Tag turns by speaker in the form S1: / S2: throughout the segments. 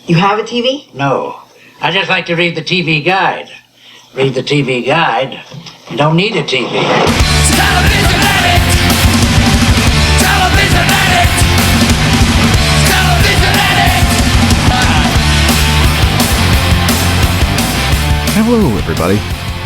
S1: You have a TV?
S2: No. I just like to read the TV guide. Read the TV guide. You don't need a TV.
S3: Television addict! Television addict! Television addict!
S4: Hello, everybody.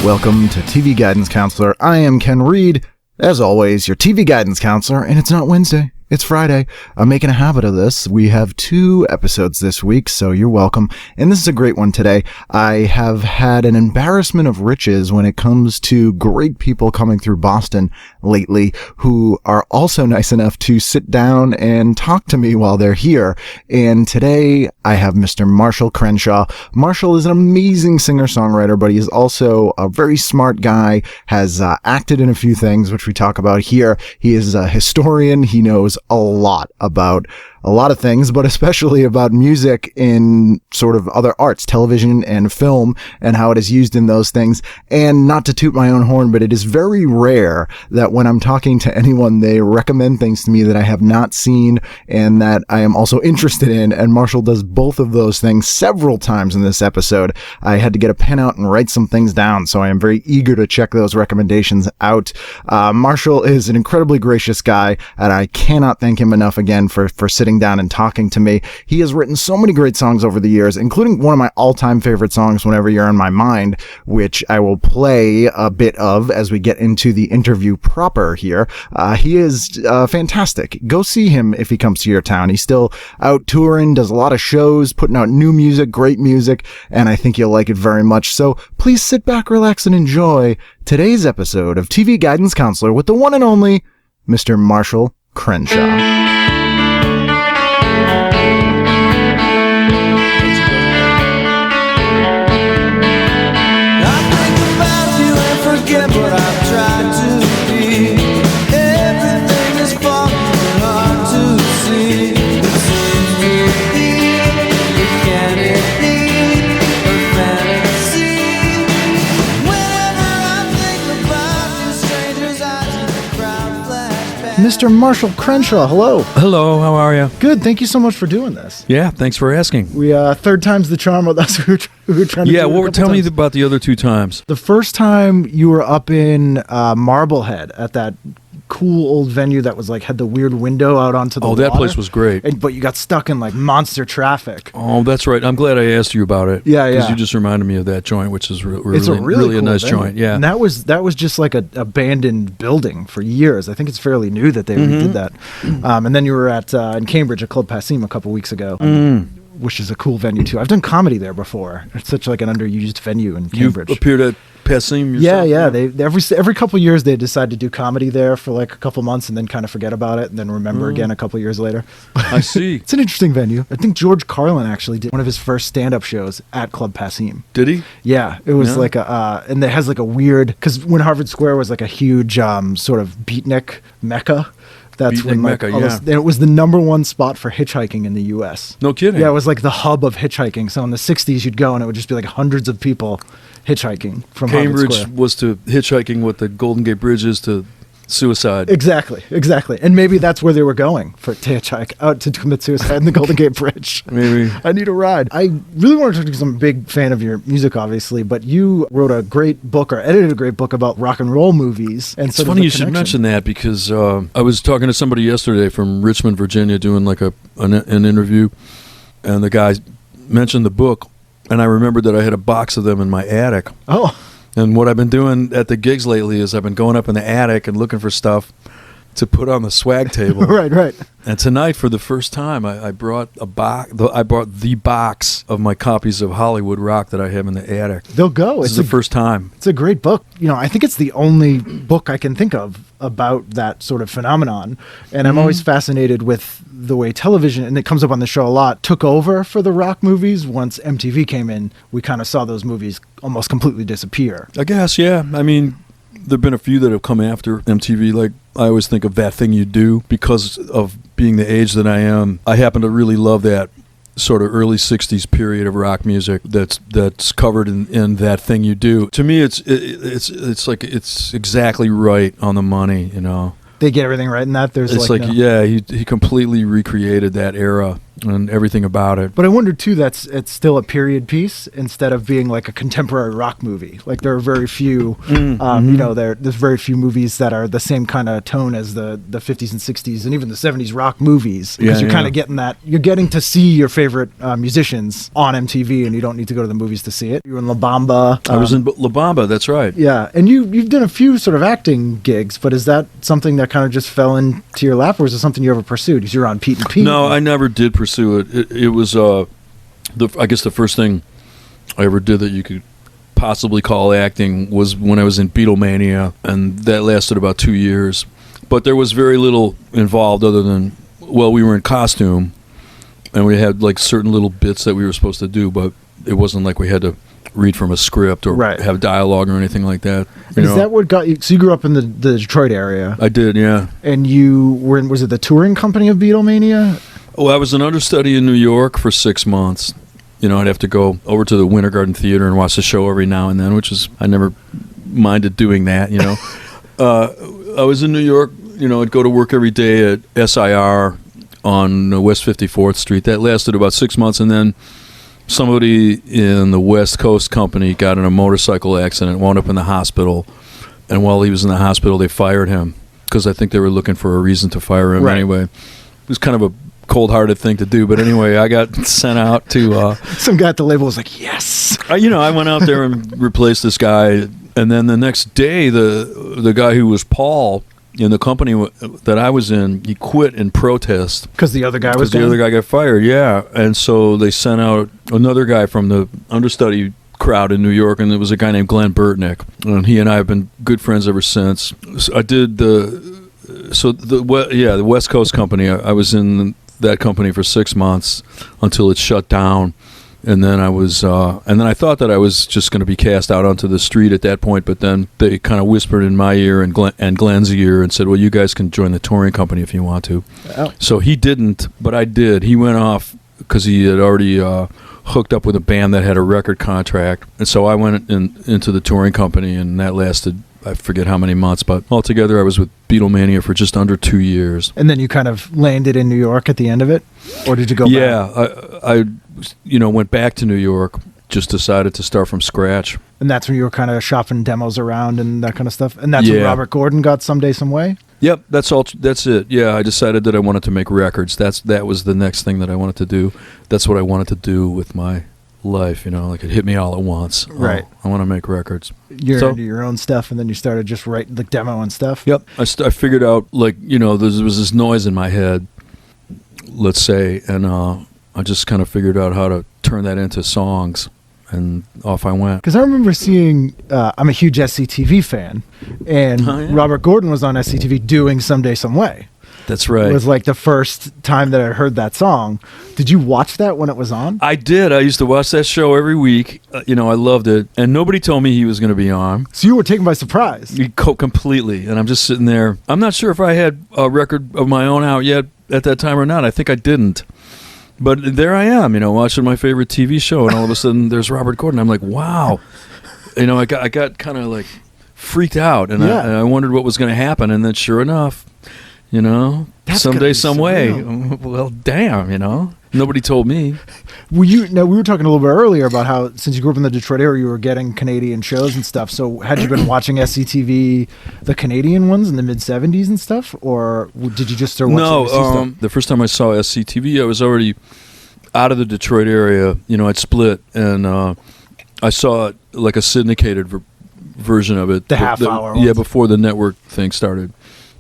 S4: Welcome to TV Guidance Counselor. I am Ken Reed, as always, your TV Guidance Counselor, and it's not Wednesday. It's Friday. I'm making a habit of this. We have 2 episodes this week, so you're welcome. And this is a great one today. I have had an embarrassment of riches when it comes to great people coming through Boston lately who are also nice enough to sit down and talk to me while they're here. And today I have Mr. Marshall Crenshaw. Marshall is an amazing singer-songwriter, but he is also a very smart guy, has acted in a few things, which we talk about here. He is a historian. He knows a lot about a lot of things, but especially about music in sort of other arts, television and film, and how it is used in those things. And not to toot my own horn, but it is very rare that when I'm talking to anyone, they recommend things to me that I have not seen and that I am also interested in. And Marshall does both of those things several times in this episode. I had to get a pen out and write some things down, so I am very eager to check those recommendations out. Marshall is an incredibly gracious guy, and I cannot thank him enough again for sitting down and talking to me. He has written so many great songs over the years, including one of my all-time favorite songs, Whenever You're in My Mind, which I will play a bit of as we get into the interview proper here. He is fantastic. Go see him if he comes to your town. He's still out touring, does a lot of shows, putting out new music, great music, and I think you'll like it very much. So please sit back, relax, and enjoy today's episode of TV Guidance Counselor with the one and only Mr. Marshall Crenshaw.
S3: What I've tried to be, everything is fucking hard to see. It seems to be, can it be a fantasy? Whenever I think about you, strangers' eyes in the crowd flash back.
S4: Mr. Marshall Crenshaw, hello.
S5: Hello, how are you?
S4: Good, thank you so much for doing this.
S5: Yeah, thanps for asking.
S4: We third time's the charm with us. We were trying to
S5: Yeah,
S4: do it a
S5: well,
S4: couple
S5: tell me
S4: times.
S5: about the other 2 times.
S4: The first time you were up in Marblehead at that cool old venue that was like had the weird window out onto the water.
S5: That place was great.
S4: But you got stuck in like monster traffic.
S5: Oh, that's right. I'm glad I asked you about it.
S4: Yeah.
S5: Because you just reminded me of that joint, which is
S4: It's a really
S5: a
S4: cool
S5: nice
S4: venue.
S5: joint. Yeah.
S4: And that was just like an abandoned building for years. I think it's fairly new that they redid that. And then you were at in Cambridge at Club Passim a couple weeks ago. Which is a cool venue too. I've done comedy there before. It's such like an underused venue in Cambridge.
S5: You appeared at Passim
S4: Yeah.
S5: yourself?
S4: They every couple of years they decide to do comedy there for like a couple months and then kind of forget about it and then remember again a couple of years later.
S5: I see.
S4: It's an interesting venue. I think George Carlin actually did one of his first stand-up shows at Club Passim.
S5: Did he?
S4: Yeah, it was
S5: Yeah.
S4: like and it has like a weird, because when Harvard Square was like a huge sort of beatnik mecca. That's
S5: Beatnik
S4: when like,
S5: mecca,
S4: all this- and it was the #1 spot for hitchhiking in the U.S.
S5: No kidding.
S4: Yeah, it was like the hub of hitchhiking. So in the 60s, you'd go and it would just be like hundreds of people hitchhiking from Harvard
S5: Cambridge
S4: Square.
S5: was to hitchhiking what the Golden Gate Bridge is to suicide.
S4: Exactly. And maybe that's where they were going to hitchhike out to commit suicide in the Golden Gate Bridge.
S5: Maybe.
S4: I need a ride. I really want to talk to you because I'm a big fan of your music, obviously, but you wrote a great book or edited a great book about rock and roll movies. And
S5: It's funny you should mention that because I was talking to somebody yesterday from Richmond, Virginia, doing like an interview, and the guy mentioned the book, and I remembered that I had a box of them in my attic.
S4: Oh.
S5: And what I've been doing at the gigs lately is I've been going up in the attic and looking for stuff to put on the swag table.
S4: Right.
S5: And tonight, for the first time, I brought a box. I brought the box of my copies of Hollywood Rock that I have in the attic.
S4: They'll go.
S5: This is the first time.
S4: It's a great book. You know, I think it's the only book I can think of about that sort of phenomenon. And I'm always fascinated with the way television, and it comes up on the show a lot, took over for the rock movies. Once MTV came in, we kind of saw those movies almost completely disappear.
S5: I guess, yeah. I mean, there have been a few that have come after MTV. Like, I always think of That Thing You Do because of being the age that I am. I happen to really love that sort of early 60s period of rock music that's covered in That Thing You Do. To me, it's like it's exactly right on the money, you know.
S4: They get everything right in that. There's
S5: it's
S4: like
S5: yeah, he completely recreated that era and everything about it.
S4: But I wonder too, it's still a period piece instead of being like a contemporary rock movie. Like there are very few, there's very few movies that are the same kind of tone as the 50s and 60s and even the 70s rock movies. Because you're kind of getting that, you're getting to see your favorite musicians on MTV, and you don't need to go to the movies to see it. You were in La Bamba.
S5: I was in La Bamba, that's right.
S4: Yeah, and you've done a few sort of acting gigs, but is that something that kind of just fell into your lap, or is it something you ever pursued? Because you're on Pete and Pete.
S5: No, I never did pursue it. It was, I guess the first thing I ever did that you could possibly call acting was when I was in Beatlemania, and that lasted about 2 years. But there was very little involved other than, well, we were in costume, and we had like certain little bits that we were supposed to do, but it wasn't like we had to read from a script or have dialogue or anything like that.
S4: Is that what got you? So you grew up in the Detroit area.
S5: I did, yeah.
S4: And you were in, was it the touring company of Beatlemania?
S5: Oh, I was an understudy in New York for 6 months. I'd have to go over to the Winter Garden Theater and watch the show every now and then, which is, I never minded doing that, I was in New York, I'd go to work every day at SIR on West 54th Street. That lasted about 6 months, and then somebody in the West Coast company got in a motorcycle accident, wound up in the hospital, and while he was in the hospital, they fired him, because I think they were looking for a reason to fire him anyway. It was kind of a cold-hearted thing to do, but anyway, I got sent out to
S4: some guy at the label was like, yes.
S5: I went out there and replaced this guy, and then the next day the guy who was Paul in the company that I was in, he quit in protest
S4: because the other guy was
S5: the other guy got fired. And so they sent out another guy from the understudy crowd in New York, and it was a guy named Glenn Burtnick, and he and I have been good friends ever since. So I did the West Coast company. I was in that company for 6 months until it shut down, and then I was and then I thought that I was just going to be cast out onto the street at that point, but then they kind of whispered in my ear and Glenn's ear and said, well, you guys can join the touring company if you want to. So he didn't, but I did. He went off because he had already hooked up with a band that had a record contract, and so I went into the touring company, and that lasted, I forget how many months, but altogether I was with Beatlemania for just under 2 years.
S4: And then you kind of landed in New York at the end of it? Or did you go back?
S5: Yeah, I went back to New York, just decided to start from scratch. And
S4: that's when you were kind of shopping demos around and that kind of stuff? And that's when Robert Gordon got Someday, Some Way?
S5: Yep, that's it. Yeah, I decided that I wanted to make records. That was the next thing that I wanted to do. That's what I wanted to do with my life, like it hit me all at once.
S4: Right.
S5: I want to make records.
S4: You're into your own stuff, and then you started just writing the demo and stuff?
S5: Yep. I figured out, there was this noise in my head, let's say, and I just kind of figured out how to turn that into songs, and off I went.
S4: Because I remember seeing, I'm a huge SCTV fan, and Robert Gordon was on SCTV doing Someday, Some Way.
S5: That's right.
S4: It was like the first time that I heard that song. Did you watch that when it was on?
S5: I did. I used to watch that show every week. I loved it. And nobody told me he was going to be on.
S4: So you were taken by surprise.
S5: Completely. And I'm just sitting there. I'm not sure if I had a record of my own out yet at that time or not. I think I didn't. But there I am, watching my favorite TV show. And all of a sudden there's Robert Gordon. I'm like, wow. I got kind of like freaked out. And I wondered what was going to happen. And then sure enough,
S4: That's
S5: someday, some way. Well, damn, nobody told me.
S4: We were talking a little bit earlier about how since you grew up in the Detroit area, you were getting Canadian shows and stuff. So had you been watching SCTV, the Canadian ones in the mid '70s and stuff, or did you just start watching stuff?
S5: The first time I saw SCTV, I was already out of the Detroit area. I'd split, and I saw like a syndicated version of it.
S4: The half-hour ones.
S5: Yeah, before the network thing started.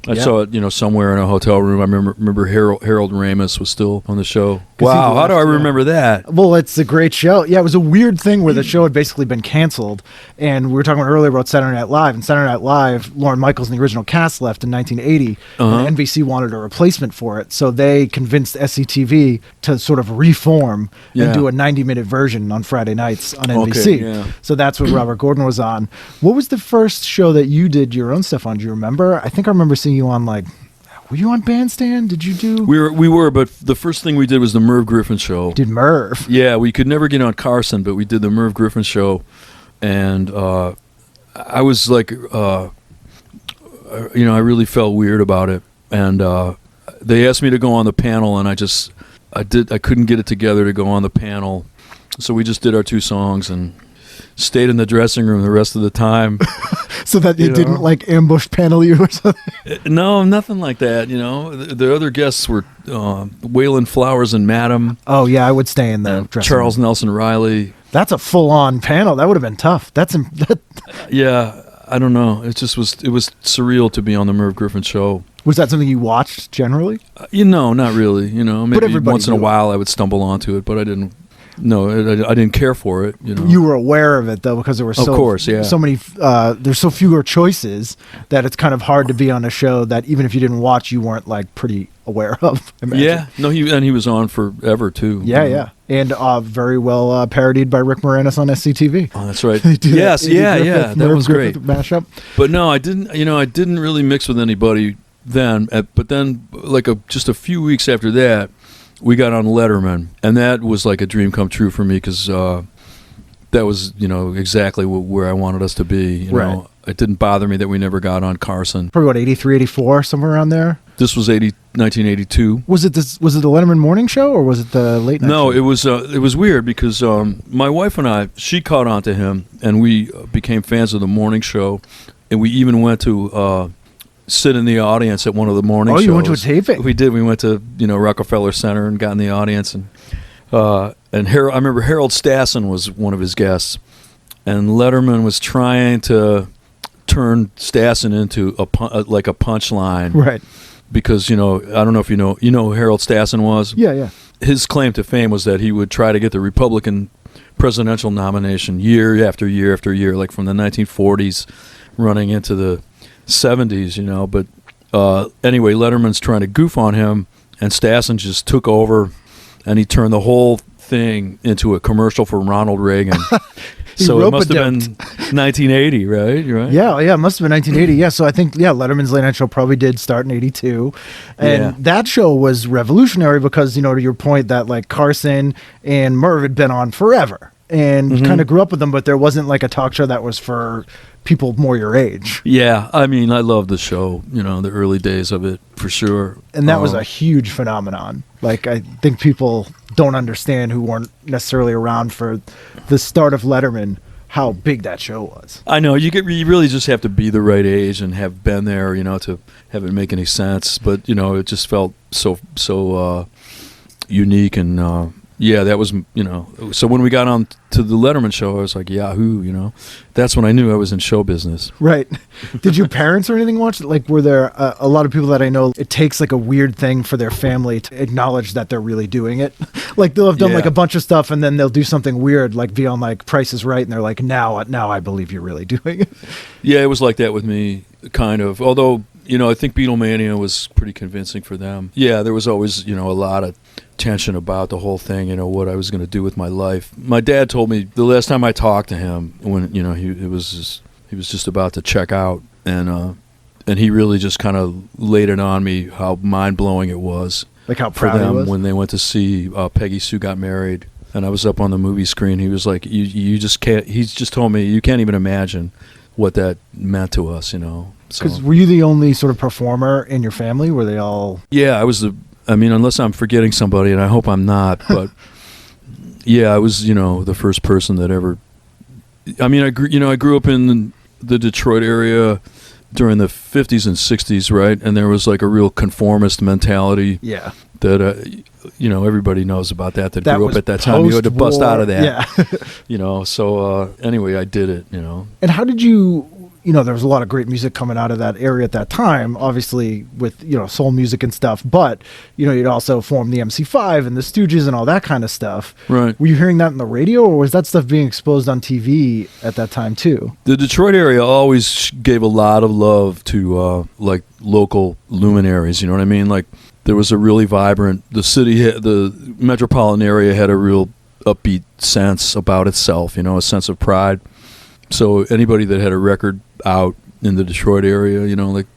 S5: I saw it, somewhere in a hotel room. I remember Harold Ramis was still on the show. Wow, how do I remember that?
S4: Well, it's a great show. Yeah, it was a weird thing where the show had basically been canceled, and we were talking earlier about Saturday Night Live. And Saturday Night Live, Lorne Michaels and the original cast left in 1980, and NBC wanted a replacement for it, so they convinced SCTV to sort of reform and do a 90-minute version on Friday nights on NBC.
S5: Okay, yeah.
S4: So that's what Robert Gordon was on. What was the first show that you did your own stuff on? Do you remember? I think I remember seeing you on were you on Bandstand? Did you do?
S5: We were, but the first thing we did was the Merv Griffin Show.
S4: Did Merv?
S5: Yeah, we could never get on Carson, but we did the Merv Griffin Show, and I was like, I really felt weird about it, and they asked me to go on the panel, and I just I couldn't get it together to go on the panel, so we just did our 2 songs and stayed in the dressing room the rest of the time.
S4: So that it didn't like ambush panel you or something?
S5: No, nothing like that. The other guests were Wayland Flowers and Madame.
S4: Oh yeah, I would stay in the dressing
S5: Charles
S4: room.
S5: Nelson Riley.
S4: That's a full-on panel. That would have been tough.
S5: Yeah, I don't know. It was surreal to be on the Merv Griffin Show.
S4: Was that something you watched generally?
S5: Not really. Maybe
S4: everybody
S5: once in a
S4: knew.
S5: while I would stumble onto it, but I didn't. No, I didn't care for it.
S4: You were aware of it though, because there were so many. There's so fewer choices that it's kind of hard to be on a show that even if you didn't watch, you weren't like pretty aware of. I imagine.
S5: Yeah, no, he was on forever too.
S4: Yeah, and very well parodied by Rick Moranis on SCTV.
S5: Oh, that's right.
S4: They do
S5: Yes,
S4: that
S5: yeah, that
S4: Merv
S5: was great.
S4: Griffith mashup.
S5: But no, I didn't. I didn't really mix with anybody then. But then, just a few weeks after that, we got on Letterman, and that was like a dream come true for me because that was exactly where I wanted us to be.
S4: Right.
S5: It didn't bother me that we never got on Carson.
S4: Probably what, 83, 84, somewhere around there.
S5: This was 1982.
S4: Was it the Letterman morning show or was it the late night?
S5: No,
S4: show?
S5: it was weird because my wife and she caught on to him, and we became fans of the morning show, and we even went to sit in the audience at one of the morning shows.
S4: Oh, you went to a taping?
S5: We did. We went to Rockefeller Center and got in the audience, and I remember Harold Stassen was one of his guests, and Letterman was trying to turn Stassen into a punchline,
S4: Right.
S5: Because I don't know if you know who Harold Stassen was.
S4: Yeah.
S5: His claim to fame was that he would try to get the Republican presidential nomination year after year after year, like from the 1940s running into the 70s, but anyway, Letterman's trying to goof on him, and Stassen just took over, and he turned the whole thing into a commercial for Ronald Reagan. So it must have been 1980, right?
S4: Yeah, it must have been 1980. Yeah, so I think Letterman's late night show probably did start in 82, and that show was revolutionary because to your point that like Carson and Merv had been on forever and kind of grew up with them, but there wasn't like a talk show that was for people more your age.
S5: Yeah, I mean, I love the show, the early days of it, for sure.
S4: And that was a huge phenomenon. Like, I think people don't understand who weren't necessarily around for the start of Letterman, how big that show was.
S5: I know, you really just have to be the right age and have been there, to have it make any sense. But, it just felt so unique and... yeah, that was, so when we got on to the Letterman show, I was like, Yahoo, that's when I knew I was in show business.
S4: Right. Did your parents or anything watch it? Like, were there a lot of people that I know, it takes like a weird thing for their family to acknowledge that they're really doing it. Like, they'll have done like a bunch of stuff and then they'll do something weird, like be on like Price is Right, and they're like, now I believe you're really doing it.
S5: Yeah, it was like that with me, kind of. Although, I think Beatlemania was pretty convincing for them. Yeah, there was always, a lot of tension about the whole thing, what I was going to do with my life. My dad told me the last time I talked to him when he was just about to check out, and he really just kind of laid it on me how mind-blowing it was,
S4: like how
S5: for
S4: proud he
S5: them
S4: was
S5: when they went to see Peggy Sue Got Married, and I was up on the movie screen. He was like, you just can't, he's just told me you can't even imagine what that meant to us,
S4: Because were you the only sort of performer in your family? Were they all...
S5: Yeah, I was unless I'm forgetting somebody, and I hope I'm not, but yeah, I was, the first person that ever... I mean, I grew up in the Detroit area during the 50s and 60s, right? And there was like a real conformist mentality.
S4: Yeah.
S5: That, everybody knows about that grew up at that time. You had to
S4: post-war,
S5: bust out of that.
S4: Yeah.
S5: So anyway, I did it,
S4: And how did you... there was a lot of great music coming out of that area at that time, obviously with, soul music and stuff, but, you'd also form the MC5 and the Stooges and all that kind of stuff.
S5: Right.
S4: Were you hearing that in the radio, or was that stuff being exposed on TV at that time too?
S5: The Detroit area always gave a lot of love to, like, local luminaries, you know what I mean? Like, there was a really vibrant, the metropolitan area had a real upbeat sense about itself, a sense of pride. So anybody that had a record out in the Detroit area, like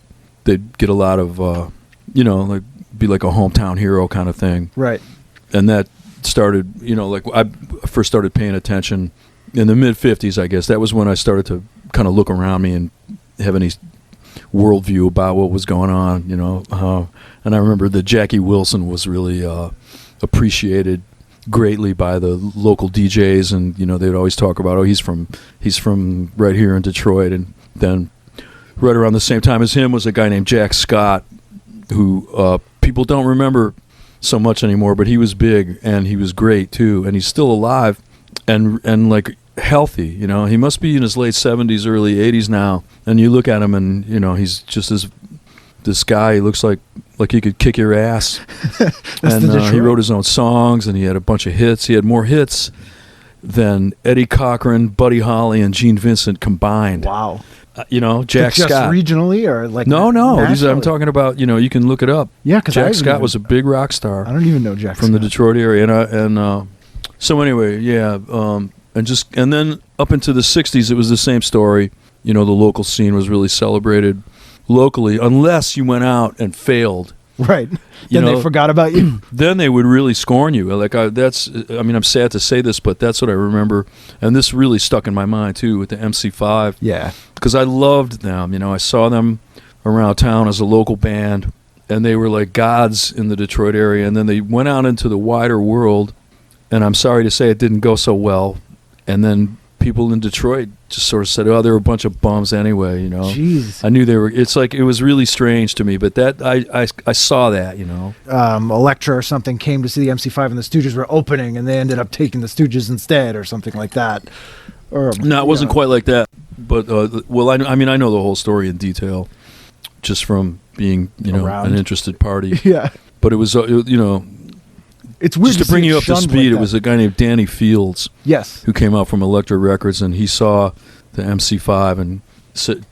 S5: they'd get a lot of, like be like a hometown hero kind of thing.
S4: Right.
S5: And that started, like I first started paying attention in the mid 50s, I guess. That was when I started to kind of look around me and have any worldview about what was going on, And I remember that Jackie Wilson was really appreciated greatly by the local DJs, and they'd always talk about, oh, he's from right here in Detroit. And then right around the same time as him was a guy named Jack Scott, who people don't remember so much anymore, but he was big and he was great too, and he's still alive and like healthy. He must be in his late 70s, early 80s now, and you look at him and he's just this guy. He looks like he could kick your ass. And he wrote his own songs, and he had a bunch of hits. He had more hits than Eddie Cochran, Buddy Holly, and Gene Vincent combined.
S4: Wow.
S5: Jack
S4: just
S5: Scott.
S4: Regionally or like
S5: No.
S4: nationally?
S5: I'm talking about, you can look it up.
S4: Yeah, because
S5: Jack Scott was a big rock star.
S4: I don't even know Jack
S5: from
S4: Scott.
S5: the Detroit area, and so anyway, yeah, and then up into the 60s, it was the same story. The local scene was really celebrated locally, unless you went out and failed.
S4: Right. Then they forgot about you.
S5: Then they would really scorn you. I'm sad to say this, but that's what I remember. And this really stuck in my mind, too, with the MC5.
S4: Yeah.
S5: Because I loved them. I saw them around town as a local band, and they were like gods in the Detroit area. And then they went out into the wider world, and I'm sorry to say it didn't go so well. And then people in Detroit just sort of said, oh, they were a bunch of bums anyway,
S4: Jeez.
S5: I knew they were. It's like, it was really strange to me, but that I saw that,
S4: Elektra or something came to see the MC5 and the Stooges were opening, and they ended up taking the Stooges instead or something like that. Or
S5: No, it wasn't quite like that. But, I know the whole story in detail just from being,
S4: Around.
S5: an interested party.
S4: Yeah.
S5: But it was,
S4: It's weird
S5: just to bring
S4: see
S5: you
S4: it
S5: up to
S4: shunned
S5: speed,
S4: like
S5: it was a guy named Danny Fields.
S4: Yes.
S5: Who came out from Elektra Records, and he saw the MC5 and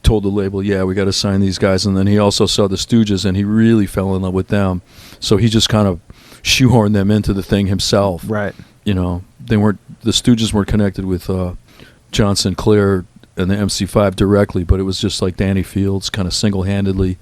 S5: told the label, yeah, we got to sign these guys. And then he also saw the Stooges, and he really fell in love with them. So he just kind of shoehorned them into the thing himself.
S4: Right.
S5: The Stooges weren't connected with John Sinclair and the MC5 directly, but it was just like Danny Fields kind of single-handedly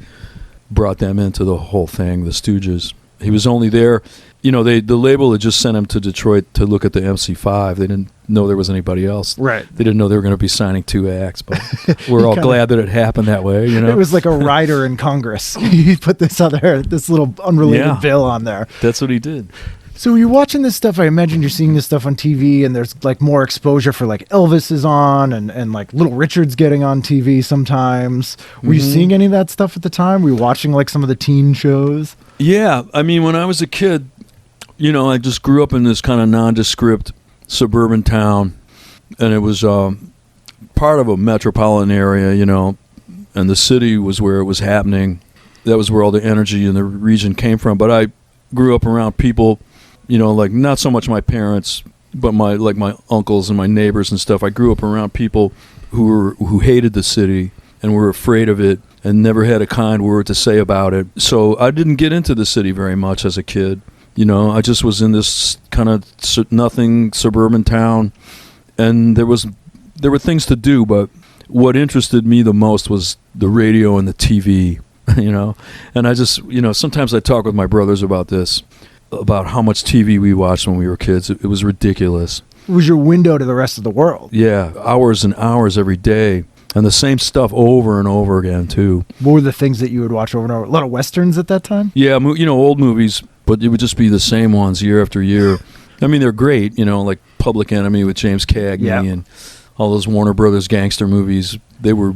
S5: brought them into the whole thing, the Stooges. He was only there, the label had just sent him to Detroit to look at the MC5. They didn't know there was anybody else.
S4: Right.
S5: They didn't know they were going to be signing 2 acts, but we're all glad that it happened that way,
S4: It was like a rider in Congress. He put this little unrelated bill on there.
S5: That's what he did.
S4: So you're watching this stuff, I imagine you're seeing this stuff on TV, and there's like more exposure for like Elvis is on and like Little Richard's getting on TV sometimes. Were you seeing any of that stuff at the time? Were you watching like some of the teen shows?
S5: Yeah, when I was a kid, I just grew up in this kind of nondescript suburban town, and it was part of a metropolitan area, and the city was where it was happening. That was where all the energy in the region came from. But I grew up around people, like not so much my parents, but my uncles and my neighbors and stuff. I grew up around people who hated the city and were afraid of it and never had a kind word to say about it. So I didn't get into the city very much as a kid. I just was in this kind of nothing suburban town, and there were things to do, but what interested me the most was the radio and the TV, And I just, sometimes I talk with my brothers about this, about how much TV we watched when we were kids. It was ridiculous.
S4: It was your window to the rest of the world.
S5: Yeah, hours and hours every day. And the same stuff over and over again, too.
S4: What were the things that you would watch over and over? A lot of Westerns at that time?
S5: Yeah, old movies, but it would just be the same ones year after year. They're great, like Public Enemy with James Cagney and all those Warner Brothers gangster movies. They were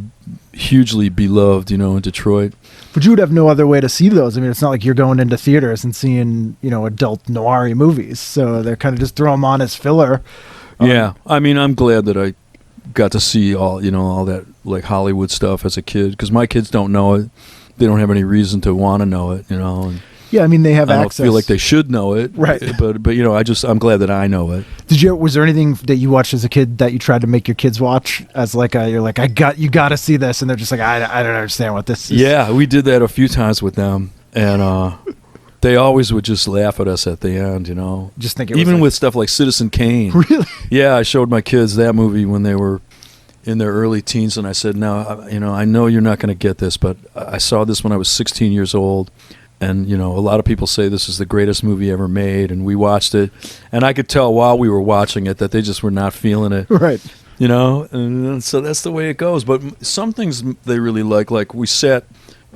S5: hugely beloved, in Detroit.
S4: But you would have no other way to see those. It's not like you're going into theaters and seeing, adult noir movies. So they're kind of just throw them on as filler.
S5: Yeah, I'm glad that I got to see all that like Hollywood stuff as a kid, because my kids don't know it. They don't have any reason to want to know it, And
S4: yeah, they have access.
S5: I don't feel like they should know it,
S4: right?
S5: But I'm glad that I know it.
S4: Was there anything that you watched as a kid that you tried to make your kids watch as like you got to see this, and they're just like, I don't understand what this is.
S5: Yeah, we did that a few times with them, and they always would just laugh at us at the end,
S4: Just think
S5: even with stuff like Citizen Kane.
S4: Really?
S5: Yeah, I showed my kids that movie when they were in their early teens, and I said, "No, I know you're not going to get this, but I saw this when I was 16 years old." And, a lot of people say this is the greatest movie ever made, and we watched it. And I could tell while we were watching it that they just were not feeling it.
S4: Right.
S5: And so that's the way it goes. But some things they really like we sat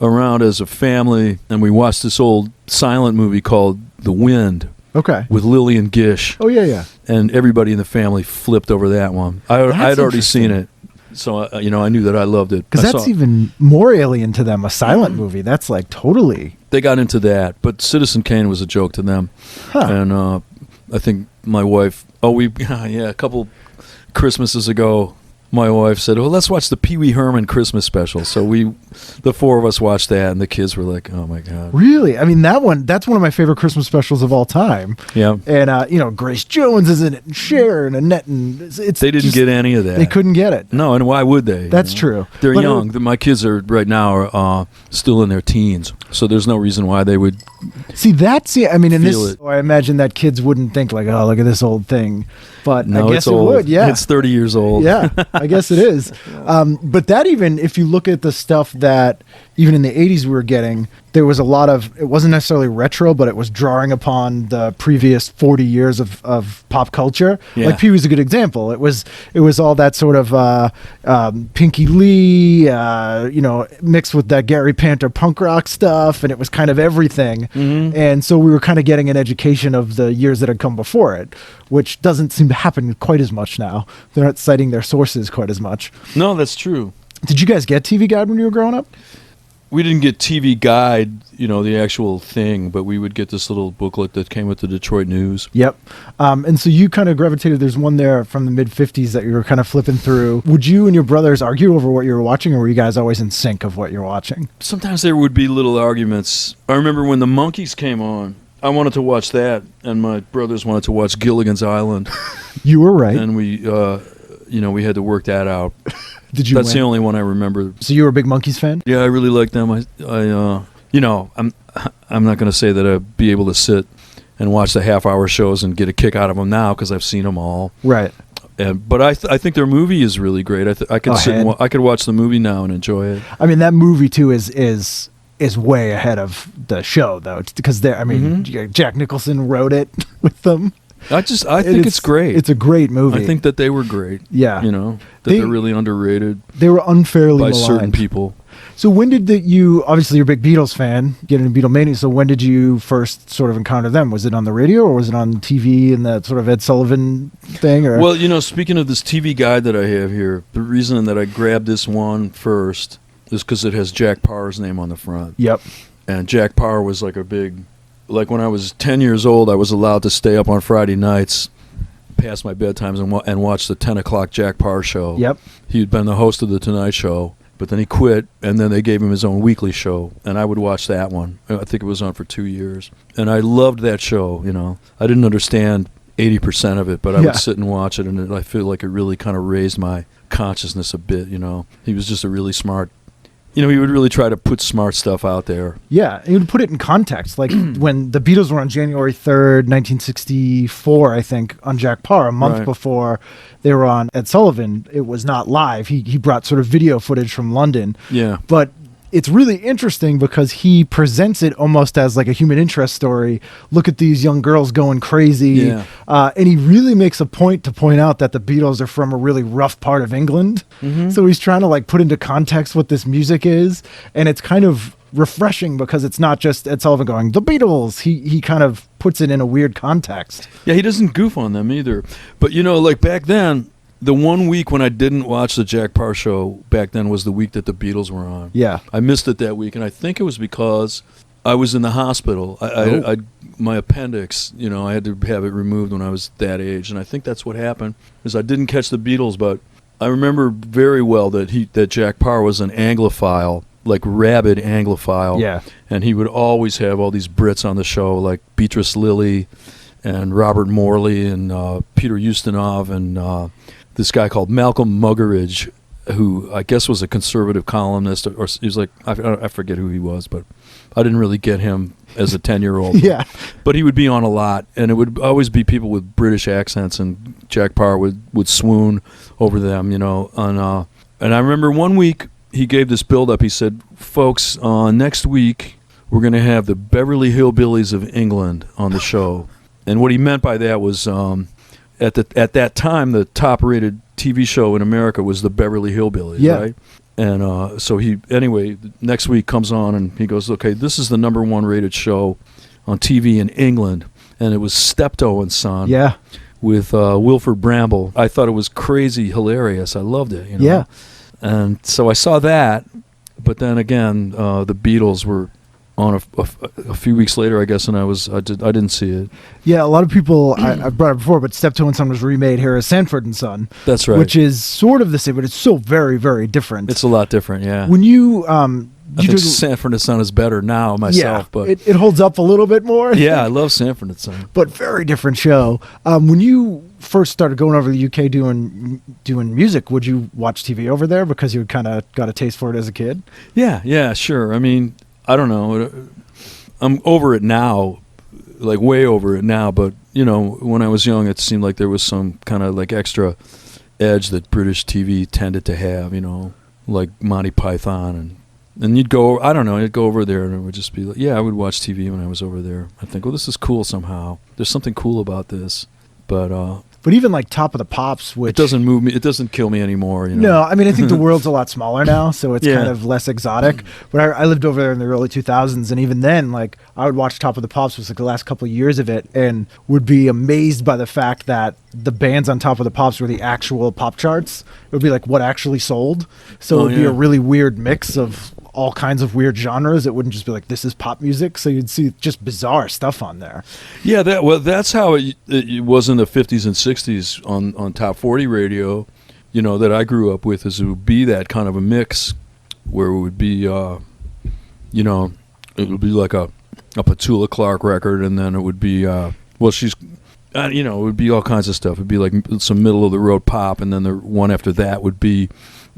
S5: around as a family, and we watched this old silent movie called The Wind.
S4: Okay.
S5: with Lillian Gish.
S4: Oh, yeah.
S5: And everybody in the family flipped over that one. I'd already seen it, so I knew that I loved it.
S4: Because that's even more alien to them, a silent movie. That's like totally...
S5: They got into that, but Citizen Kane was a joke to them.
S4: Huh.
S5: And I think my wife... a couple Christmases ago, my wife said, "Oh, let's watch the Pee Wee Herman Christmas special." So the four of us watched that, and the kids were like, "Oh my god!"
S4: Really? I mean, that's one of my favorite Christmas specials of all time.
S5: Yeah.
S4: And Grace Jones is in it, and Cher and Annette, and
S5: they didn't get any of that.
S4: They couldn't get it.
S5: No, and why would they?
S4: That's true.
S5: They're
S4: But
S5: young. My kids are right now are still in their teens, so there's no reason why they would.
S4: I mean, in
S5: Feel
S4: this,
S5: it.
S4: I imagine that kids wouldn't think like, "Oh, look at this old thing," but
S5: No,
S4: I guess
S5: it's old.
S4: it would. Yeah,
S5: It's 30 years old.
S4: Yeah, I guess it is. But that even, if you look at the stuff that even in the 80s we were getting, there was a lot of, it wasn't necessarily retro, but it was drawing upon the previous 40 years of pop culture.
S5: Yeah.
S4: Like Pee-wee's a good example. It was all that sort of Pinky Lee, mixed with that Gary Panter punk rock stuff, and it was kind of everything.
S5: Mm-hmm.
S4: And so we were kind of getting an education of the years that had come before it, which doesn't seem to happen quite as much now. They're not citing their sources quite as much.
S5: No, that's true.
S4: Did you guys get TV Guide when you were growing up?
S5: We didn't get TV Guide, the actual thing, but we would get this little booklet that came with the Detroit News.
S4: Yep. And so you kind of gravitated, there's one there from the mid-50s that you were kind of flipping through. Would you and your brothers argue over what you were watching, or were you guys always in sync of what you're watching?
S5: Sometimes there would be little arguments. I remember when the Monkees came on, I wanted to watch that, and my brothers wanted to watch Gilligan's Island.
S4: You were right.
S5: And we had to work that out.
S4: Did you
S5: That's
S4: win?
S5: the only one I remember.
S4: So you were a big Monkees fan?
S5: Yeah, I really like them. I'm not going to say that I'd be able to sit and watch the half-hour shows and get a kick out of them now because I've seen them all.
S4: Right.
S5: But I think their movie is really great. I could I could watch the movie now and enjoy it.
S4: I mean, that movie too is way ahead of the show though, because Jack Nicholson wrote it with them.
S5: I think it's great.
S4: It's a great movie.
S5: I think that they were great.
S4: Yeah.
S5: They're really underrated.
S4: They were unfairly
S5: by
S4: maligned.
S5: certain people.
S4: So when did you, obviously you're a big Beatles fan, get into Beatlemania, so when did you first sort of encounter them? Was it on the radio or was it on TV and that sort of Ed Sullivan thing? Or?
S5: Well, speaking of this TV guide that I have here, the reason that I grabbed this one first is because it has Jack Parr's name on the front.
S4: Yep.
S5: And Jack Parr was like when I was 10 years old, I was allowed to stay up on Friday nights past my bedtimes and watch the 10 o'clock Jack Parr show.
S4: Yep.
S5: He'd been the host of The Tonight Show, but then he quit, and then they gave him his own weekly show, and I would watch that one. I think it was on for 2 years. And I loved that show, I didn't understand 80% of it, but I would sit and watch it, and I feel like it really kind of raised my consciousness a bit, He was just a really smart... he would really try to put smart stuff out there.
S4: Yeah, he would put it in context. Like when the Beatles were on January 3rd, 1964, I think, on Jack Parr, a month before they were on Ed Sullivan, it was not live. He brought sort of video footage from London.
S5: Yeah.
S4: But it's really interesting because he presents it almost as like a human interest story. Look at these young girls going crazy.
S5: Yeah.
S4: And he really makes a point to point out that the Beatles are from a really rough part of England. Mm-hmm. So he's trying to like put into context what this music is. And it's kind of refreshing because it's not just Ed Sullivan going, the Beatles. He kind of puts it in a weird context.
S5: Yeah, he doesn't goof on them either. But, like back then, the one week when I didn't watch the Jack Parr show back then was the week that the Beatles were on.
S4: Yeah.
S5: I missed it that week, and I think it was because I was in the hospital. My appendix, I had to have it removed when I was that age, and I think that's what happened, is I didn't catch the Beatles, but I remember very well that Jack Parr was an Anglophile, like rabid Anglophile.
S4: Yeah.
S5: And he would always have all these Brits on the show, like Beatrice Lilly and Robert Morley and Peter Ustinov and this guy called Malcolm Muggeridge, who I guess was a conservative columnist, or he was like, I forget who he was, but I didn't really get him as a 10-year-old.
S4: Yeah.
S5: But he would be on a lot, and it would always be people with British accents, and Jack Parr would swoon over them, and I remember one week he gave this build-up. He said, folks, next week we're going to have the Beverly Hillbillies of England on the show. And what he meant by that was... At that time, the top-rated TV show in America was the Beverly Hillbillies, right? And so next week comes on and he goes, okay, this is the number one rated show on TV in England. and it was Steptoe Son.
S4: Yeah.
S5: With Wilford Bramble. I thought it was crazy hilarious. I loved it. You know?
S4: Yeah.
S5: And so I saw that, but then again, the Beatles were on a few weeks later, I guess, and I didn't see it.
S4: Yeah, a lot of people, I brought it before, but Steptoe Son was remade here as Sanford and Son.
S5: That's right.
S4: Which is sort of the same, but it's so very, very different.
S5: It's a lot different, yeah.
S4: When you...
S5: I think Sanford and Son is better now myself, but
S4: it holds up a little bit more.
S5: Yeah, I love Sanford and Son.
S4: But very different show. When you first started going over to the UK doing music, would you watch TV over there because you kind of got a taste for it as a kid?
S5: Yeah, sure. I mean, I don't know. I'm over it now, like way over it now, but, you know, when I was young, it seemed like there was some kind of like extra edge that British TV tended to have, you know, like Monty Python and you'd go, I don't know, you'd go over there and it would just be like, yeah, I would watch TV when I was over there. I think, well, this is cool somehow. There's something cool about this. But
S4: even like Top of the Pops, which...
S5: It doesn't move me, it doesn't kill me anymore, you know?
S4: No, I mean, I think the world's a lot smaller now, so it's
S5: Yeah.
S4: kind of less exotic. But I lived over there in the early 2000s, and even then, like, I would watch Top of the Pops, was like the last couple of years of it, and would be amazed by the fact that the bands on Top of the Pops were the actual pop charts. It would be like what actually sold. So it would be a really weird mix of all kinds of weird genres. It wouldn't just be like, this is pop music. So you'd see just bizarre stuff on there.
S5: Yeah, that's how it was in the 50s and 60s on Top 40 radio, you know, that I grew up with, is it would be that kind of a mix where it would be, you know, it would be like a Petula Clark record, and then it would be, you know, it would be all kinds of stuff. It would be like some middle-of-the-road pop, and then the one after that would be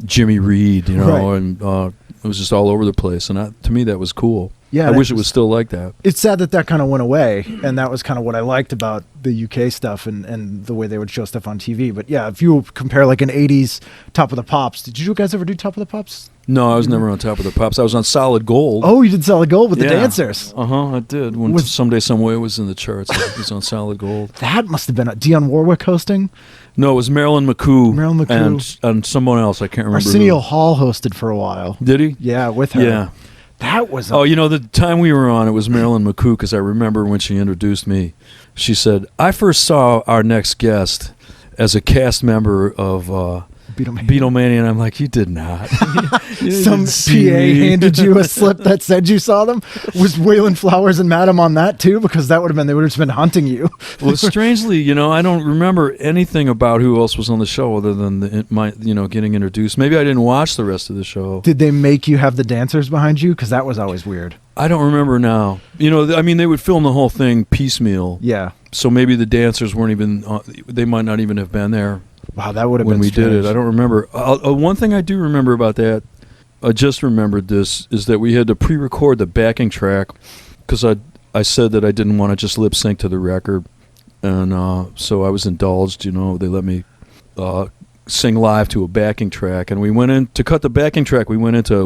S5: Jimmy Reed, you know,
S4: Right.
S5: and it was just all over the place. And to me, that was cool.
S4: Yeah,
S5: I
S4: that
S5: wish it
S4: was-
S5: was still like that.
S4: It's sad that kind of went away, and that was kind of what I liked about the UK stuff and the way they would show stuff on TV. But yeah, if you compare like an 80s Top of the Pops, did you guys ever do Top of the Pops?
S5: No, I was never on Top of the Pops. I was on Solid Gold.
S4: Oh, you did Solid Gold with the
S5: Yeah.
S4: dancers.
S5: I did. When
S4: Was-
S5: Someday, Someway was in the charts, it was on Solid Gold.
S4: That must have been Dionne Warwick hosting.
S5: No, it was Marilyn McCoo.
S4: Marilyn McCoo.
S5: And someone else. I can't remember.
S4: Arsenio
S5: who.
S4: Hall hosted for a while.
S5: Did he?
S4: Yeah, with her.
S5: Yeah.
S4: That was...
S5: Oh, you know, the time we were on, it was Marilyn McCoo, because I remember when she introduced me, she said, I first saw our next guest as a cast member of Beatlemania, and I'm like, you did not. You
S4: Some
S5: didn't see
S4: PA
S5: me.
S4: handed you a slip that said you saw them. Was Wayland Flowers and Madame on that too? Because that would have been, they would have just been hunting you.
S5: Well, strangely, you know, I don't remember anything about who else was on the show other than my, you know, getting introduced. Maybe I didn't watch the rest of the show.
S4: Did they make you have the dancers behind you? Because that was always weird.
S5: I don't remember now. You know, I mean, they would film the whole thing piecemeal.
S4: Yeah.
S5: So maybe the dancers weren't even, they might not even have been there
S4: Wow, that would have
S5: when
S4: been
S5: we
S4: strange.
S5: did it. I don't remember. One thing I do remember about that, I just remembered this, is that we had to pre-record the backing track because I said that I didn't want to just lip sync to the record. And so I was indulged, you know, they let me sing live to a backing track. And we went in, to cut the backing track, we went into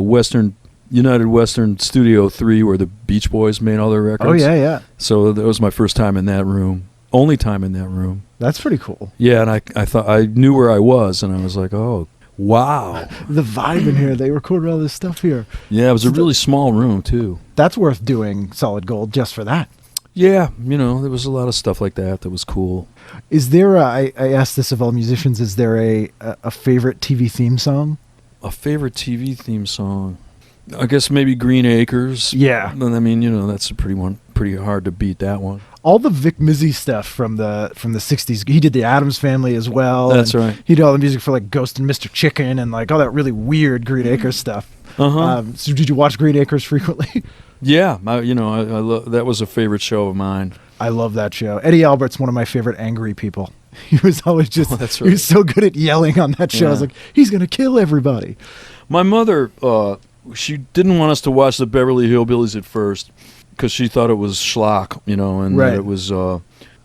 S5: United Western Studio 3 where the Beach Boys made all their records.
S4: Oh, yeah, yeah.
S5: So that was my first time in that room. Only time in that room.
S4: That's pretty cool.
S5: Yeah, and I thought I knew where I was, and I was like, oh, wow.
S4: The vibe in here, they recorded all this stuff here.
S5: Yeah, it was a really small room, too.
S4: That's worth doing Solid Gold just for that.
S5: Yeah, you know, there was a lot of stuff like that was cool.
S4: Is there I asked this of all musicians, is there a favorite TV theme song?
S5: A favorite TV theme song? I guess maybe Green Acres.
S4: Yeah.
S5: I mean, you know, that's a pretty hard to beat that one.
S4: All the Vic Mizzy stuff from the 60s. He did the Addams Family as well.
S5: That's
S4: and
S5: right.
S4: He did all the music for like Ghost and Mr. Chicken and like all that really weird Green Acres stuff.
S5: Uh-huh.
S4: So did you watch Green Acres frequently?
S5: Yeah, I that was a favorite show of mine.
S4: I love that show. Eddie Albert's one of my favorite angry people. He was always just,
S5: Oh, that's
S4: he
S5: right.
S4: was so good at yelling on that show. I was
S5: Yeah.
S4: like, he's going to kill everybody.
S5: My mother, she didn't want us to watch the Beverly Hillbillies at first because she thought it was schlock, you know, and
S4: Right.
S5: that it was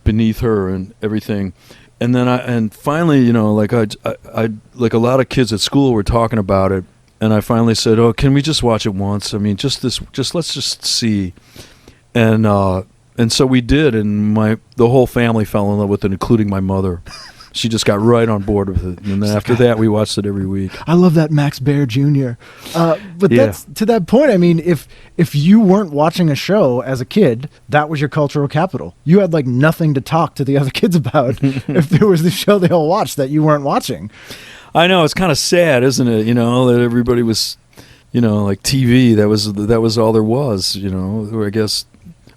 S5: beneath her and everything. And then finally, you know, like I like a lot of kids at school were talking about it, and I finally said, "Oh, can we just watch it once? I mean, just let's just see." And so we did, and the whole family fell in love with it, including my mother. she just got right on board with it. And then after that, we watched it every week.
S4: I love that Max Baer Jr. But
S5: Yeah.
S4: that's to that point. I mean, if you weren't watching a show as a kid, that was your cultural capital. You had like nothing to talk to the other kids about if there was the show they all watched that you weren't watching.
S5: I know, it's kind of sad, isn't it? You know, that everybody was, you know, like TV. That was all there was. You know, or I guess,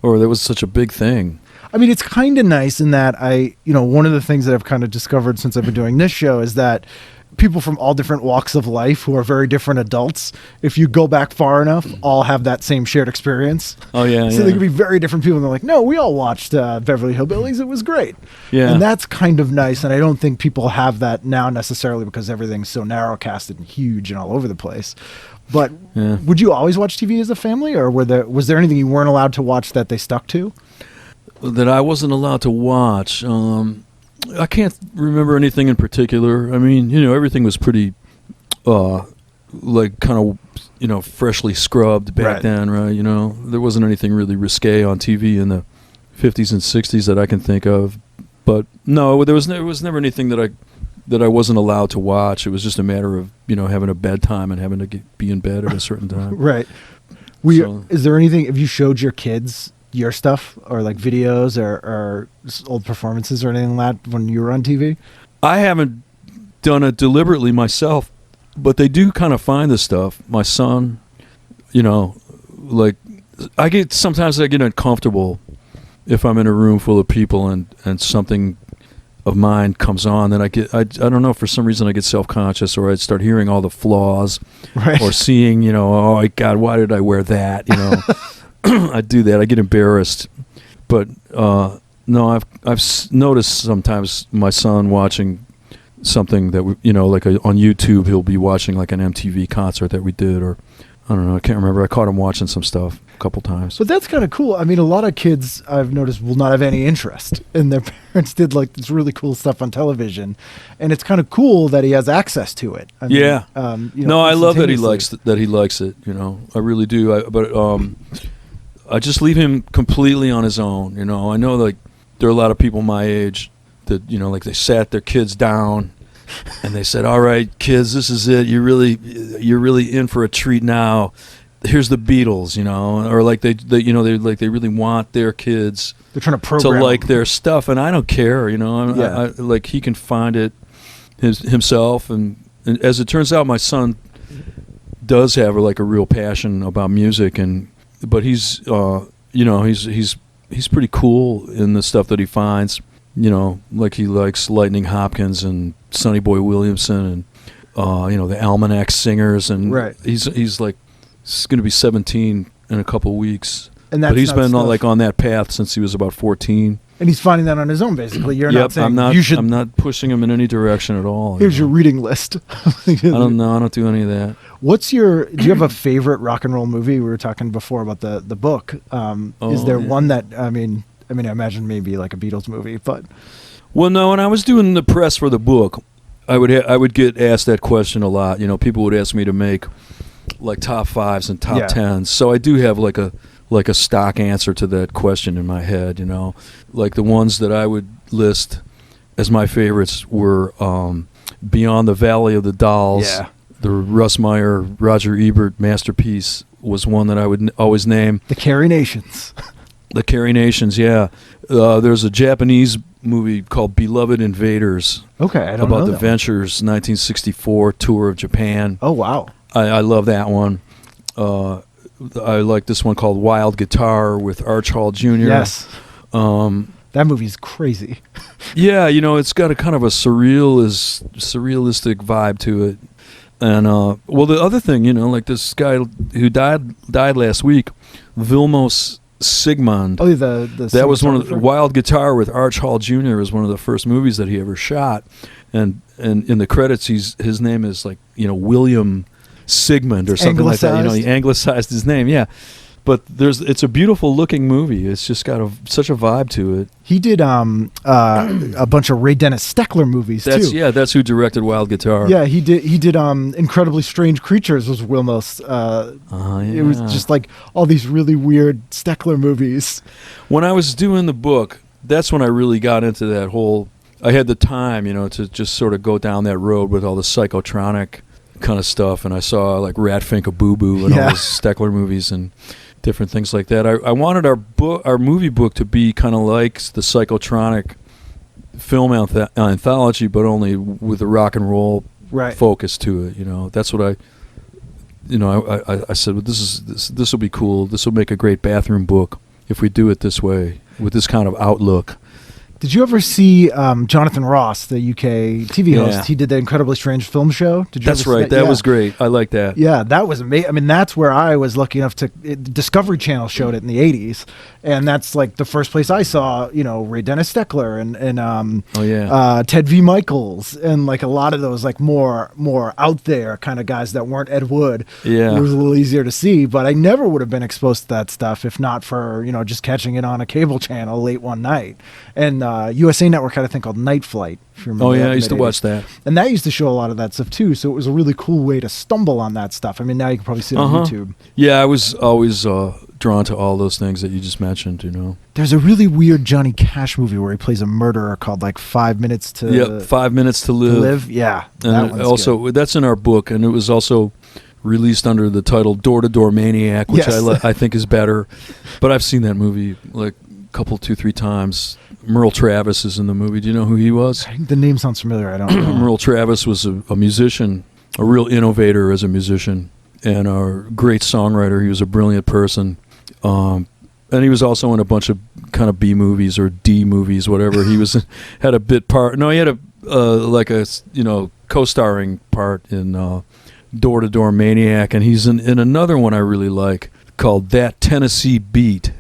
S5: or that was such a big thing.
S4: I mean, it's kind of nice in that one of the things that I've kind of discovered since I've been doing this show is that people from all different walks of life who are very different adults, if you go back far enough, all have that same shared experience.
S5: Oh, yeah.
S4: So they can be very different people. And they're like, no, we all watched Beverly Hillbillies. It was great.
S5: Yeah.
S4: And that's kind of nice. And I don't think people have that now necessarily because everything's so narrow-casted and huge and all over the place. But would you always watch TV as a family, or was there anything you weren't allowed to watch that they stuck to?
S5: That I wasn't allowed to watch. I can't remember anything in particular. I mean, you know, everything was pretty, like, kind of, you know, freshly scrubbed back then, right? You know, there wasn't anything really risque on TV in the 50s and 60s that I can think of. But no, there was never anything that I wasn't allowed to watch. It was just a matter of, you know, having a bedtime and having to be in bed at a certain time.
S4: Right. Is there anything, have you showed your kids your stuff or like videos or old performances or anything like that when you were on TV?
S5: I haven't done it deliberately myself, but they do kind of find this stuff. My son, you know, like sometimes I get uncomfortable if I'm in a room full of people and something of mine comes on, then I don't know, for some reason I get self-conscious, or I'd start hearing all the flaws, or seeing, you know, oh my God, why did I wear that? You know, I do that. I get embarrassed. But no, I've noticed sometimes my son watching something that you know, like on YouTube, he'll be watching like an MTV concert that we did, or I don't know, I can't remember. I caught him watching some stuff a couple times.
S4: But that's kind of cool. I mean, a lot of kids I've noticed will not have any interest, and their parents did like this really cool stuff on television, and it's kind of cool that he has access to it. I mean,
S5: yeah.
S4: You know,
S5: no, I love that he likes it. You know, I really do. But I just leave him completely on his own. You know, I know like there are a lot of people my age that, you know, like they sat their kids down and they said, "All right, kids, this is it. You're really in for a treat now. Here's the Beatles," you know, or like they really want their kids.
S4: They're trying to program
S5: to like their stuff, and I don't care. You know, I like he can find it himself, and as it turns out, my son does have like a real passion about music, but he's you know, he's pretty cool in the stuff that he finds. You know, like he likes Lightning Hopkins and Sonny Boy Williamson and you know, the Almanac Singers, and he's like going to be 17 in a couple weeks. But he's been like on that path since he was about 14.
S4: And he's finding that on his own, basically. You're not saying
S5: I'm not pushing him in any direction at all.
S4: Here's your reading list.
S5: I don't know. I don't do any of that.
S4: Do you have a favorite rock and roll movie? We were talking before about the book. Is there one that, I mean, I imagine maybe like a Beatles movie, but.
S5: Well, no, when I was doing the press for the book, I would get asked that question a lot. You know, people would ask me to make like top fives and top tens. So I do have like a stock answer to that question in my head, you know. Like the ones that I would list as my favorites were Beyond the Valley of the Dolls. Yeah. The Russ Meyer, Roger Ebert masterpiece was one that I would always name.
S4: The Carrie Nations.
S5: The Carrie Nations, yeah. There's a Japanese movie called Beloved Invaders.
S4: Okay, I don't know.
S5: About the Ventures 1964 tour of Japan.
S4: Oh, wow.
S5: I love that one. I like this one called Wild Guitar with Arch Hall Jr.
S4: Yes. That movie's crazy.
S5: Yeah, you know, it's got a kind of a surrealistic vibe to it. And well, the other thing, you know, like this guy who died last week, Vilmos Zsigmond.
S4: Oh,
S5: that was one of the Wild Guitar with Arch Hall Jr. was one of the first movies that he ever shot, and in the credits, his name is like, you know, William Zsigmond or something like that. You know, he anglicized his name. Yeah, but it's a beautiful looking movie. It's just got such a vibe to it.
S4: He did a bunch of Ray Dennis Stecklar movies too.
S5: Yeah, that's who directed Wild Guitar.
S4: Yeah, he did Incredibly Strange Creatures was Wilmos. It was just like all these really weird Stecklar movies.
S5: When I was doing the book, that's when I really got into that whole I had the time, to just sort of go down that road with all the psychotronic kind of stuff, and I saw like Rat Finka Boo Boo and all those Stecklar movies and different things like that. I wanted our movie book to be kind of like the Psychotronic film anthology, but only with a rock and roll focus to it. That's what I said. Well, this will be cool. This will make a great bathroom book if we do it this way with this kind of outlook.
S4: Did you ever see Jonathan Ross, the UK TV host? He did the Incredibly Strange Film Show. Did you
S5: That's
S4: ever see
S5: right. That was great. I like that.
S4: Yeah, that was amazing. I mean, that's where I was lucky enough to... Discovery Channel showed it in the 80s, and that's like the first place I saw, Ray Dennis Stecklar and Ted V. Michaels, and like a lot of those like more out there kind of guys that weren't Ed Wood.
S5: Yeah.
S4: It was a little easier to see, but I never would have been exposed to that stuff if not for, just catching it on a cable channel late one night. And USA Network had a thing called Night Flight. If you remember
S5: I used to watch that.
S4: And that used to show a lot of that stuff too. So it was a really cool way to stumble on that stuff. I mean, now you can probably see it on YouTube.
S5: Yeah, I was always drawn to all those things that you just mentioned.
S4: There's a really weird Johnny Cash movie where he plays a murderer called like 5 Minutes to...
S5: Yep, 5 Minutes to Live.
S4: Yeah,
S5: and
S4: that
S5: also
S4: good.
S5: That's in our book, and it was also released under the title Door Maniac, which I think is better. But I've seen that movie like a couple, 2-3 times. Merle Travis is in the movie. Do you know who he was?
S4: The name sounds familiar. I don't know.
S5: Merle Travis was a musician, a real innovator as a musician, and a great songwriter. He was a brilliant person. And he was also in a bunch of kind of B movies or D movies, whatever. He had a bit part. No, he had a co-starring part in Door Maniac, and he's in another one I really like called That Tennessee Beat.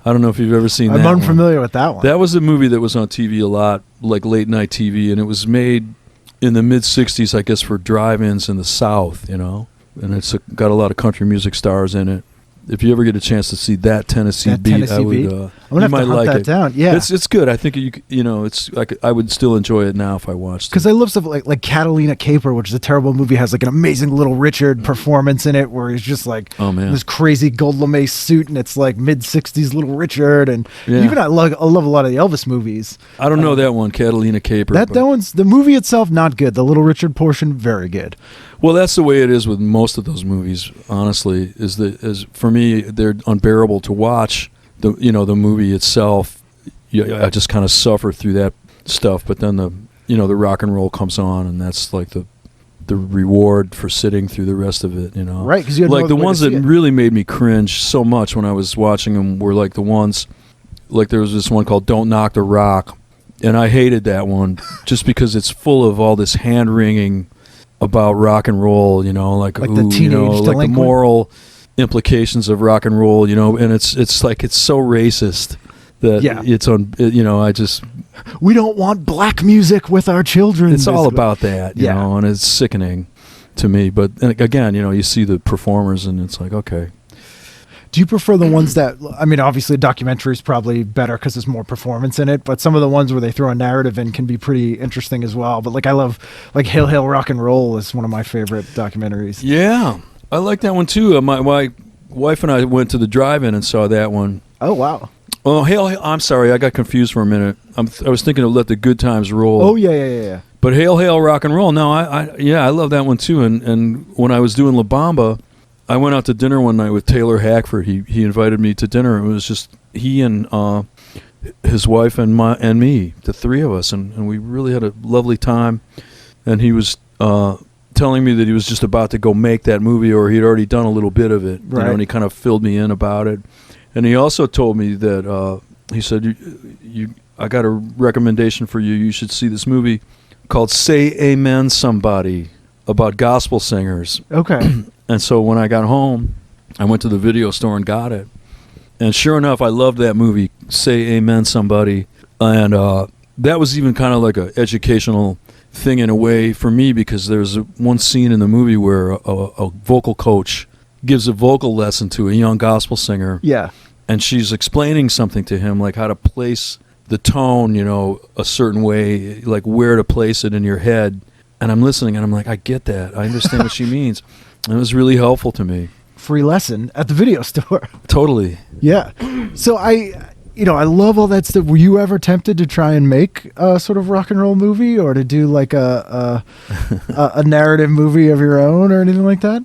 S5: I don't know if you've ever seen that.
S4: I'm unfamiliar with that one.
S5: That was a movie that was on TV a lot, like late night TV, and it was made in the mid '60s, I guess, for drive-ins in the South. And it's got a lot of country music stars in it. If you ever get a chance to see That Tennessee Beat, I would.
S4: I'm gonna have to hunt that down. Yeah,
S5: it's good. I think it's like I would still enjoy it now if I watched it.
S4: Because I love stuff like Catalina Caper, which is a terrible movie, has like an amazing Little Richard performance in it, where he's just like this crazy gold lame suit, and it's like mid '60s Little Richard, and even I love a lot of the Elvis movies.
S5: I don't know that one, Catalina Caper.
S4: That one's the movie itself not good. The Little Richard portion very good.
S5: Well, that's the way it is with most of those movies. Honestly, is for me they're unbearable to watch. The movie itself, I just kind of suffer through that stuff. But then the rock and roll comes on, and that's like the reward for sitting through the rest of it.
S4: Right? Because you had
S5: like the ones that really made me cringe so much when I was watching them were like the ones, like there was this one called Don't Knock the Rock, and I hated that one just because it's full of all this hand wringing about rock and roll, like
S4: the teenage
S5: like the moral implications of rock and roll, and it's like it's so racist that it's on. I just
S4: we don't want black music with our children.
S5: It's all about that, you know, and it's sickening to me. But again, you see the performers, and it's like, okay.
S4: Do you prefer the ones that, I mean, obviously a documentary is probably better because there's more performance in it, but some of the ones where they throw a narrative in can be pretty interesting as well. But like I love, like Hail Hail Rock and Roll is one of my favorite documentaries.
S5: Yeah, I like that one too. My wife and I went to the drive-in and saw that one.
S4: Oh, wow.
S5: Oh, I'm sorry, I got confused for a minute. I was thinking of Let the Good Times Roll.
S4: Oh, yeah.
S5: But Hail Hail Rock and Roll, no, I love that one too. And when I was doing La Bamba, I went out to dinner one night with Taylor Hackford. He invited me to dinner. It was just he and his wife and me, the three of us, and we really had a lovely time. And he was telling me that he was just about to go make that movie, or he'd already done a little bit of it,
S4: right.
S5: And he kind of filled me in about it. And he also told me that he said, I got a recommendation for you. You should see this movie called Say Amen Somebody, about gospel singers.
S4: Okay.
S5: And so when I got home, I went to the video store and got it. And sure enough, I loved that movie, Say Amen Somebody. And that was even kind of like an educational thing in a way for me, because there's one scene in the movie where a vocal coach gives a vocal lesson to a young gospel singer.
S4: Yeah.
S5: And she's explaining something to him, like how to place the tone, a certain way, like where to place it in your head. And I'm listening, and I'm like, I get that. I understand what she means. And it was really helpful to me.
S4: Free lesson at the video store.
S5: Totally.
S4: Yeah. So I love all that stuff. Were you ever tempted to try and make a sort of rock and roll movie, or to do like a narrative movie of your own, or anything like that?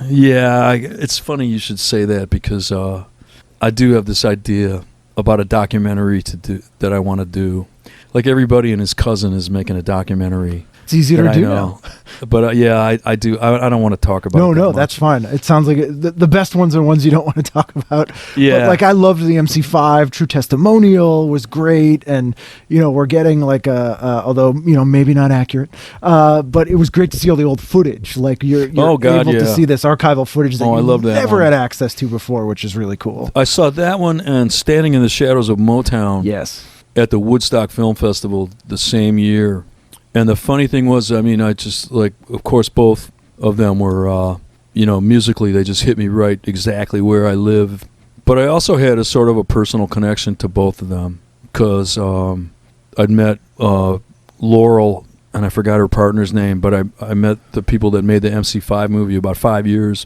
S5: Yeah, it's funny you should say that, because I do have this idea about a documentary to do that I want to do. Like everybody and his cousin is making a documentary.
S4: It's easy to do now.
S5: But yeah, I do. I don't want to talk about it.
S4: No, that's fine. It sounds like the best ones are ones you don't want to talk about.
S5: Yeah.
S4: But, like, I loved the MC5. True Testimonial was great. And, we're getting like although, maybe not accurate, but it was great to see all the old footage. Like you're able to see this archival footage that
S5: I love that
S4: never
S5: one.
S4: had access to before, which is really cool.
S5: I saw that one and Standing in the Shadows of Motown.
S4: Yes.
S5: At the Woodstock Film Festival the same year. And the funny thing was, I just, like, of course, both of them were, musically, they just hit me right exactly where I live. But I also had a sort of a personal connection to both of them, because I'd met Laurel, and I forgot her partner's name, but I met the people that made the MC5 movie about 5 years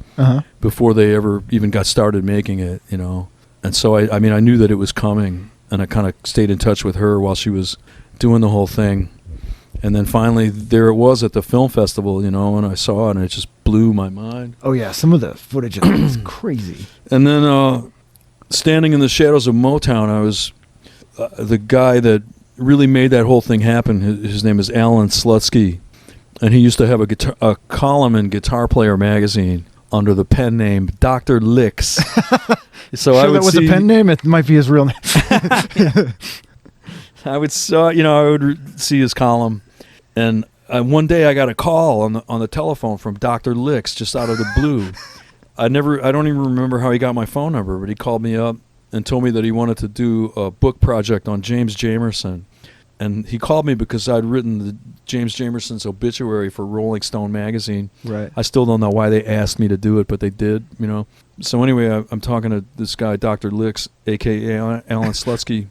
S5: before they ever even got started making it, And so, I knew that it was coming, and I kind of stayed in touch with her while she was doing the whole thing. And then finally, there it was at the film festival, and I saw it, and it just blew my mind.
S4: Oh, yeah. Some of the footage is crazy.
S5: And then Standing in the Shadows of Motown, I was the guy that really made that whole thing happen. His name is Alan Slutsky, and he used to have a column in Guitar Player magazine under the pen name Dr. Licks. So
S4: that was a pen name? It might be his real name.
S5: I would see his column, and one day I got a call on the telephone from Dr. Licks just out of the blue. I don't even remember how he got my phone number, but he called me up and told me that he wanted to do a book project on James Jamerson. And he called me because I'd written the James Jamerson's obituary for Rolling Stone magazine.
S4: Right.
S5: I still don't know why they asked me to do it, but they did, So anyway, I'm talking to this guy, Dr. Licks, a.k.a. Alan Slutsky.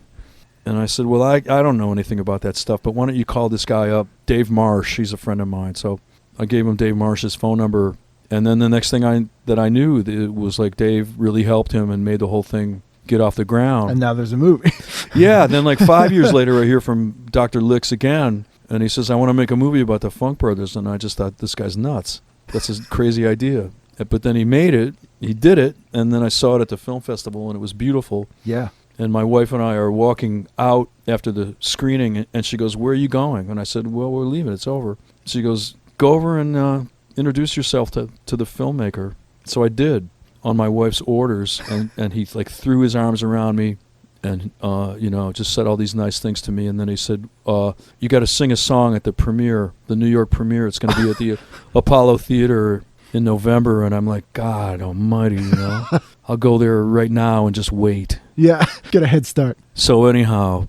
S5: And I said, well, I don't know anything about that stuff, but why don't you call this guy up, Dave Marsh? He's a friend of mine. So I gave him Dave Marsh's phone number. And then the next thing I knew, it was like Dave really helped him and made the whole thing get off the ground.
S4: And now there's a movie.
S5: Yeah. Then like 5 years later, I hear from Dr. Licks again. And he says, I want to make a movie about the Funk Brothers. And I just thought, this guy's nuts. That's a crazy idea. But then he made it. He did it. And then I saw it at the film festival, and it was beautiful.
S4: Yeah.
S5: And my wife and I are walking out after the screening, and she goes, where are you going? And I said, well, we're leaving. It's over. She goes, go over and introduce yourself to the filmmaker. So I did, on my wife's orders, and he like threw his arms around me and, just said all these nice things to me. And then he said, you got to sing a song at the premiere, the New York premiere. It's going to be at the Apollo Theater in November. And I'm like, God almighty, I'll go there right now and just wait.
S4: Yeah, get a head start. So
S5: anyhow,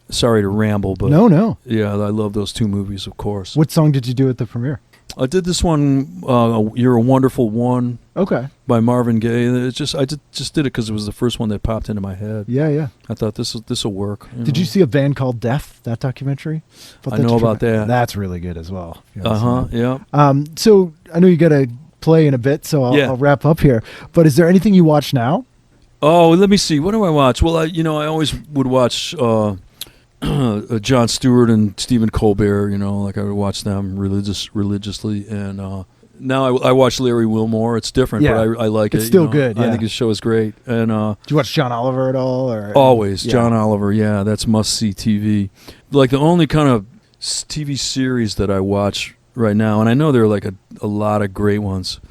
S5: sorry to ramble, but
S4: no.
S5: Yeah, I love those two movies, of course.
S4: What song did you do at the premiere?
S5: I did this one, "You're a Wonderful One."
S4: Okay. By
S5: Marvin Gaye. I just did it because it was the first one that popped into my head.
S4: Yeah.
S5: I thought this will work.
S4: Did you see A Band Called Death? That documentary?
S5: I know about that.
S4: That's really good as well.
S5: Yeah.
S4: So I know you got to play in a bit, so I'll wrap up here. But is there anything you watch now?
S5: Oh, let me see. What do I watch? Well, I always would watch Jon Stewart and Stephen Colbert. Like I would watch them religiously, and now I watch Larry Wilmore. It's different, but I like it.
S4: It's still good. Yeah.
S5: I think his show is great. And
S4: do you watch John Oliver at all? Or
S5: always John Oliver. Yeah, that's must see TV. Like the only kind of TV series that I watch right now, and I know there are like a lot of great ones.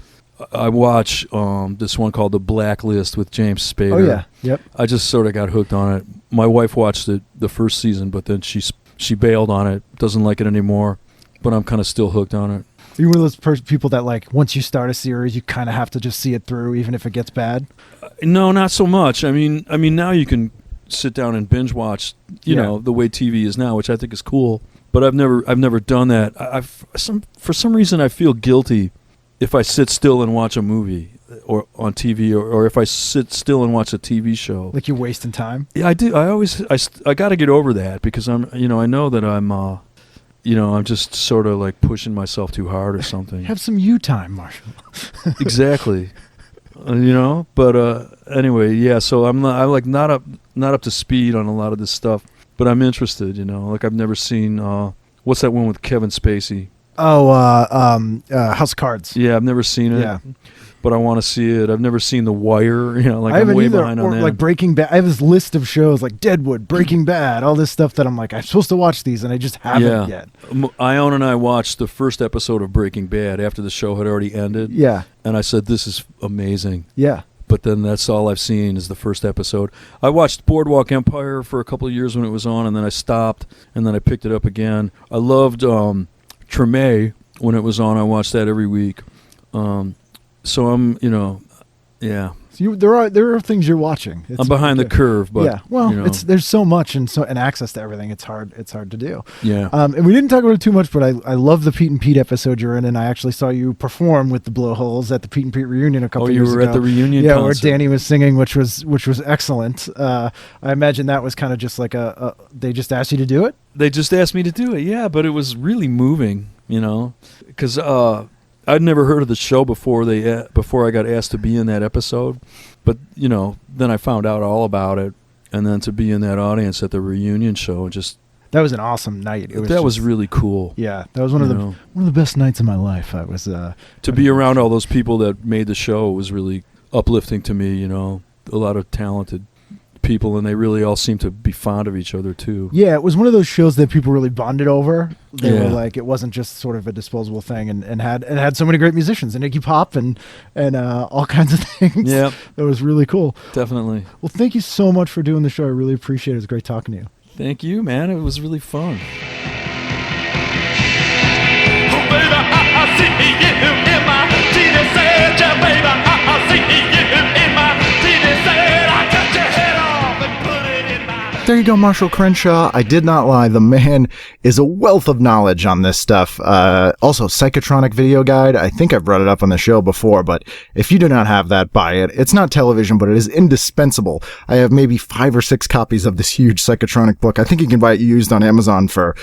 S5: I watch this one called The Blacklist with James Spader.
S4: Oh, yeah. Yep.
S5: I just sort of got hooked on it. My wife watched it the first season, but then she bailed on it, doesn't like it anymore, but I'm kind of still hooked on it.
S4: Are you one of those people that, like, once you start a series, you kind of have to just see it through, even if it gets bad?
S5: No, not so much. I mean, now you can sit down and binge watch, you know, the way TV is now, which I think is cool. But I've never done that. For some reason, I feel guilty if I sit still and watch a movie or on TV, or if I sit still and watch a TV show. Like
S4: you're wasting time?
S5: Yeah, I do. I got to get over that because I know that I'm just sort of like pushing myself too hard or something.
S4: Have some you time, Marshall.
S5: Exactly. But anyway, yeah. So I'm not up to speed on a lot of this stuff, but I'm interested. Like I've never seen what's that one with Kevin Spacey?
S4: Oh, House of Cards.
S5: Yeah, I've never seen it.
S4: Yeah.
S5: But I want to see it. I've never seen The Wire. Like
S4: I haven't
S5: I'm way
S4: either.
S5: behind on
S4: Or
S5: that.
S4: like Breaking Bad. I have this list of shows like Deadwood, Breaking Bad, all this stuff that I'm like, I'm supposed to watch these, and I just haven't yet.
S5: Ione and I watched the first episode of Breaking Bad after the show had already ended.
S4: Yeah.
S5: And I said, this is amazing.
S4: Yeah.
S5: But then that's all I've seen is the first episode. I watched Boardwalk Empire for a couple of years when it was on, and then I stopped, and then I picked it up again. I loved Treme when it was on. I watched that every week. So I'm, yeah.
S4: So there are things you're watching.
S5: I'm behind the curve, but
S4: yeah. Well, there's so much and access to everything. It's hard to do.
S5: Yeah.
S4: And we didn't talk about it too much, but I love the Pete and Pete episode you're in, and I actually saw you perform with the Blowholes at the Pete and Pete reunion a couple years ago.
S5: Oh, you were at the reunion
S4: concert.
S5: concert.
S4: Where Danny was singing, which was excellent. I imagine that was kind of just like they just asked you to do it.
S5: They just asked me to do it, yeah, but it was really moving, because I'd never heard of the show before I got asked to be in that episode. But, then I found out all about it. And then to be in that audience at the reunion show,
S4: that was an awesome night.
S5: That was really cool.
S4: Yeah, that was one of the best nights of my life. I was
S5: to be around all those people that made the show was really uplifting to me, A lot of talented people, and they really all seem to be fond of each other too.
S4: Yeah, it was one of those shows that people really bonded over. They
S5: Yeah.
S4: were like, it wasn't just sort of a disposable thing, and had so many great musicians and Iggy Pop and all kinds of things.
S5: Yeah,
S4: that was really cool.
S5: Definitely.
S4: Well, thank you so much for doing the show. I really appreciate it. It was great talking to you.
S5: Thank you, man. It was really fun.
S4: There you go, Marshall Crenshaw. I did not lie. The man is a wealth of knowledge on this stuff. Also, Psychotronic video guide. I think I've brought it up on the show before, but if you do not have that, buy it. It's not television, but it is indispensable. I have maybe 5 or 6 copies of this huge Psychotronic book. I think you can buy it used on Amazon for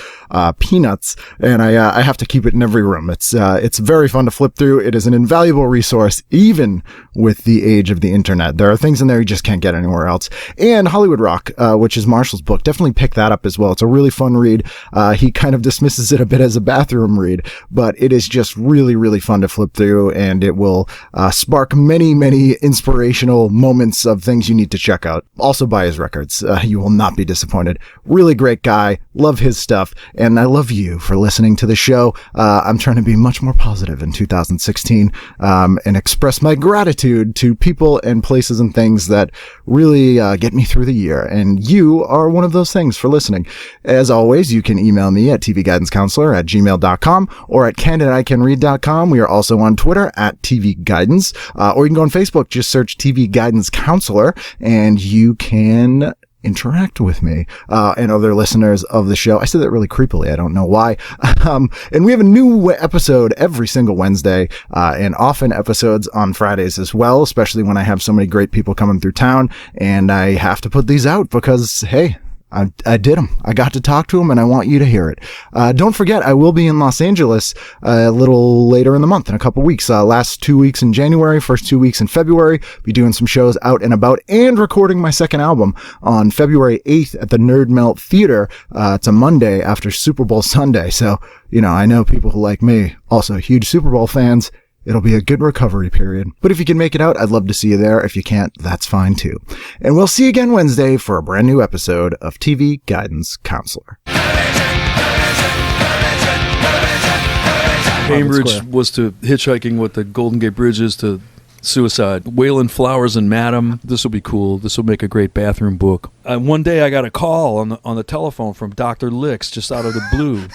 S4: peanuts, and I have to keep it in every room. It's very fun to flip through. It is an invaluable resource, even with the age of the internet. There are things in there you just can't get anywhere else. And Hollywood Rock, which is Marshall's book, definitely pick that up as well. It's a really fun read. He kind of dismisses it a bit as a bathroom read, but it is just really, really fun to flip through, and it will spark many, many inspirational moments of things you need to check out. Also buy his records. You will not be disappointed. Really great guy. Love his stuff, and I love you for listening to the show. I'm trying to be much more positive in 2016 and express my gratitude to people and places and things that really get me through the year, and you are one of those things for listening. As always, you can email me at tvguidancecounselor@gmail.com or at ken@icanread.com. We are also on Twitter at tvguidance, or you can go on Facebook, just search TV Guidance Counselor, and you can interact with me and other listeners of the show. I said that really creepily. I don't know why. And we have a new episode every single Wednesday, and often episodes on Fridays as well, especially when I have so many great people coming through town, and I have to put these out because, hey, I did them. I got to talk to them, and I want you to hear it. Don't forget, I will be in Los Angeles a little later in the month, in a couple weeks. Last 2 weeks in January, first 2 weeks in February. Be doing some shows out and about, and recording my second album on February 8th at the Nerd Melt Theater. It's a Monday after Super Bowl Sunday, so, I know people who like me, also huge Super Bowl fans. It'll be a good recovery period. But if you can make it out, I'd love to see you there. If you can't, that's fine too. And we'll see you again Wednesday for a brand new episode of TV Guidance Counselor.
S5: Cambridge was to hitchhiking what the Golden Gate Bridge is to suicide. Wayland Flowers and Madame. This will be cool. This will make a great bathroom book. One day I got a call on the telephone from Dr. Licks just out of the blue.